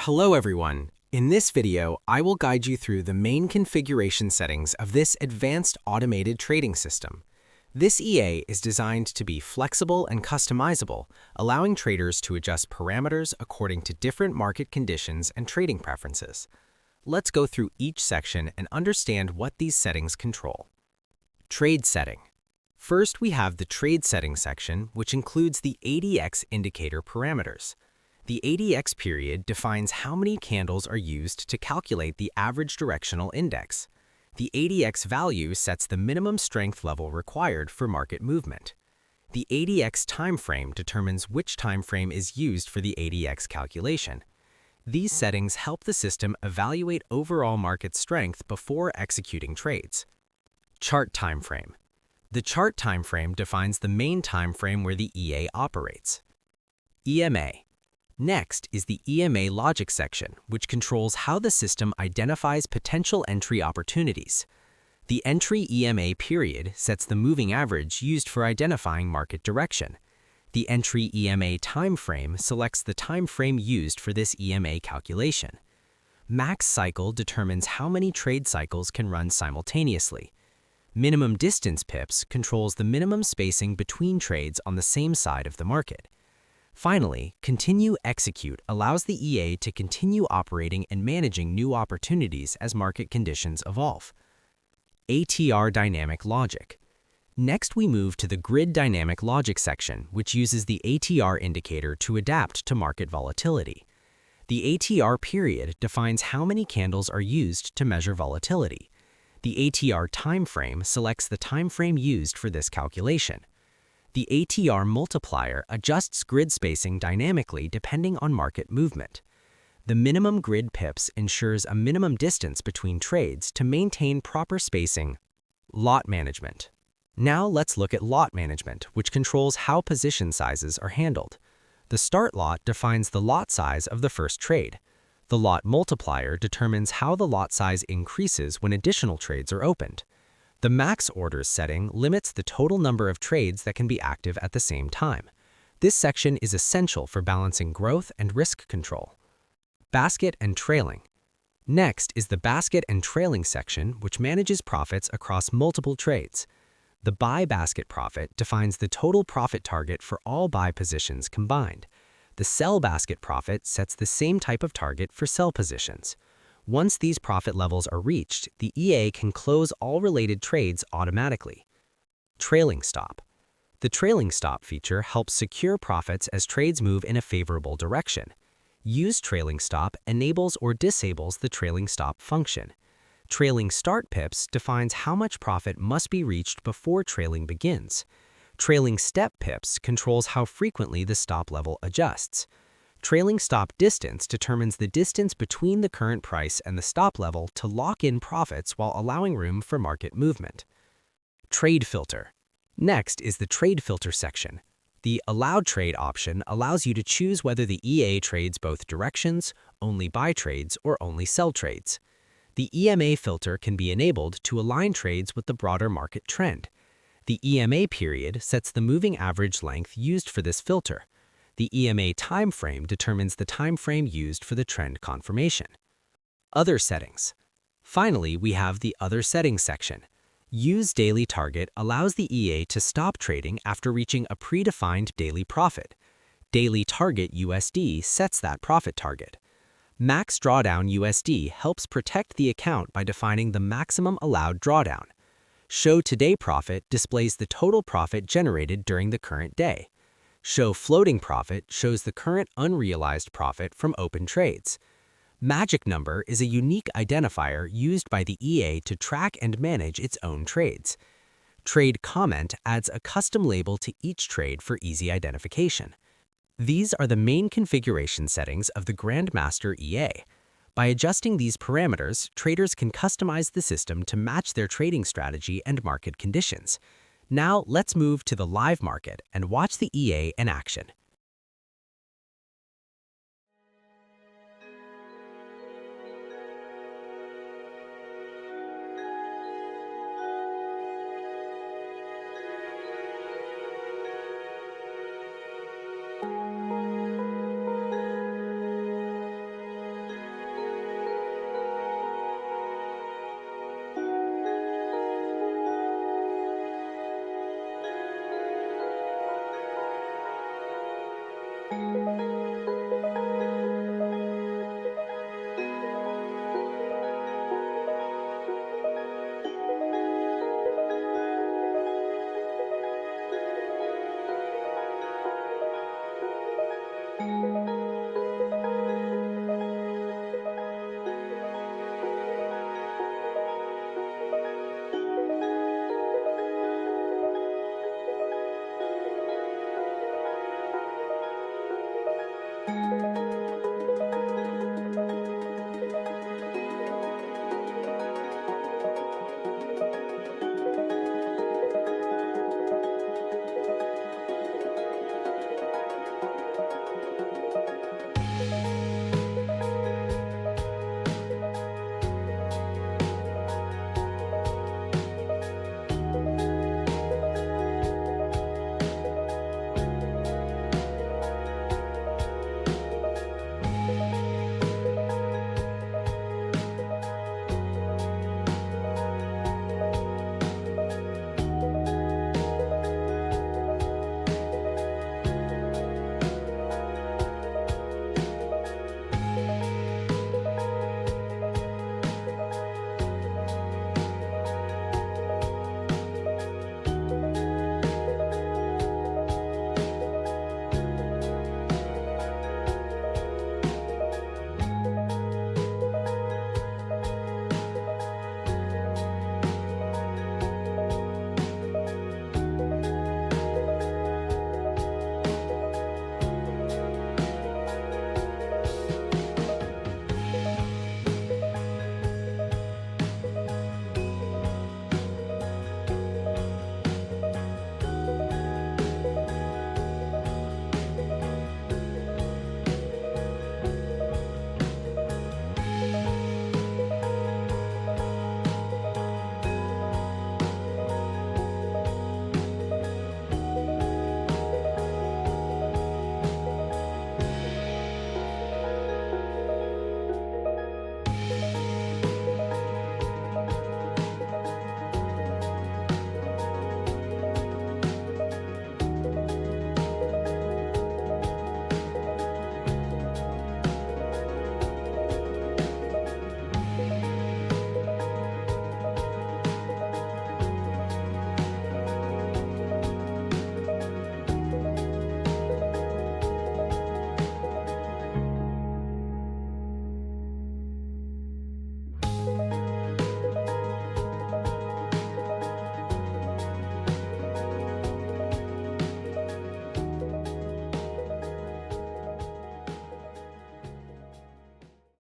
Hello everyone. In this video, I will guide you through the main configuration settings of this advanced automated trading system. This EA is designed to be flexible and customizable, allowing traders to adjust parameters according to different market conditions and trading preferences. Let's go through each section and understand what these settings control. Trade setting. First, we have the trade settings section, which includes the ADX indicator parameters. The ADX period defines how many candles are used to calculate the average directional index. The ADX value sets the minimum strength level required for market movement. The ADX timeframe determines which timeframe is used for the ADX calculation. These settings help the system evaluate overall market strength before executing trades. Chart timeframe. The chart timeframe defines the main timeframe where the EA operates. EMA. Next is the EMA logic section, which controls how the system identifies potential entry opportunities. The entry EMA period sets the moving average used for identifying market direction. The entry EMA timeframe selects the timeframe used for this EMA calculation. Max cycle determines how many trade cycles can run simultaneously. Minimum distance pips controls the minimum spacing between trades on the same side of the market. Finally, Continue Execute allows the EA to continue operating and managing new opportunities as market conditions evolve. ATR Dynamic Logic. Next, we move to the Grid Dynamic Logic section, which uses the ATR indicator to adapt to market volatility. The ATR period defines how many candles are used to measure volatility. The ATR timeframe selects the timeframe used for this calculation. The ATR multiplier adjusts grid spacing dynamically depending on market movement. The minimum grid pips ensures a minimum distance between trades to maintain proper spacing. Lot management. Now let's look at lot management, which controls how position sizes are handled. The start lot defines the lot size of the first trade. The lot multiplier determines how the lot size increases when additional trades are opened. The max orders setting limits the total number of trades that can be active at the same time. This section is essential for balancing growth and risk control. Basket and trailing. Next is the basket and trailing section, which manages profits across multiple trades. The buy basket profit defines the total profit target for all buy positions combined. The sell basket profit sets the same type of target for sell positions. Once these profit levels are reached, the EA can close all related trades automatically. Trailing stop. The trailing stop feature helps secure profits as trades move in a favorable direction. Use trailing stop enables or disables the trailing stop function. Trailing start pips defines how much profit must be reached before trailing begins. Trailing step pips controls how frequently the stop level adjusts. Trailing stop distance determines the distance between the current price and the stop level to lock in profits while allowing room for market movement. Trade filter. Next is the trade filter section. The Allowed Trade option allows you to choose whether the EA trades both directions, only buy trades, or only sell trades. The EMA filter can be enabled to align trades with the broader market trend. The EMA period sets the moving average length used for this filter. The EMA timeframe determines the timeframe used for the trend confirmation. Other settings. Finally, we have the Other Settings section. Use Daily Target allows the EA to stop trading after reaching a predefined daily profit. Daily Target USD sets that profit target. Max Drawdown USD helps protect the account by defining the maximum allowed drawdown. Show Today Profit displays the total profit generated during the current day. Show Floating Profit shows the current unrealized profit from open trades. Magic Number is a unique identifier used by the EA to track and manage its own trades. Trade Comment adds a custom label to each trade for easy identification. These are the main configuration settings of the Grandmaster EA. By adjusting these parameters, traders can customize the system to match their trading strategy and market conditions. Now let's move to the live market and watch the EA in action.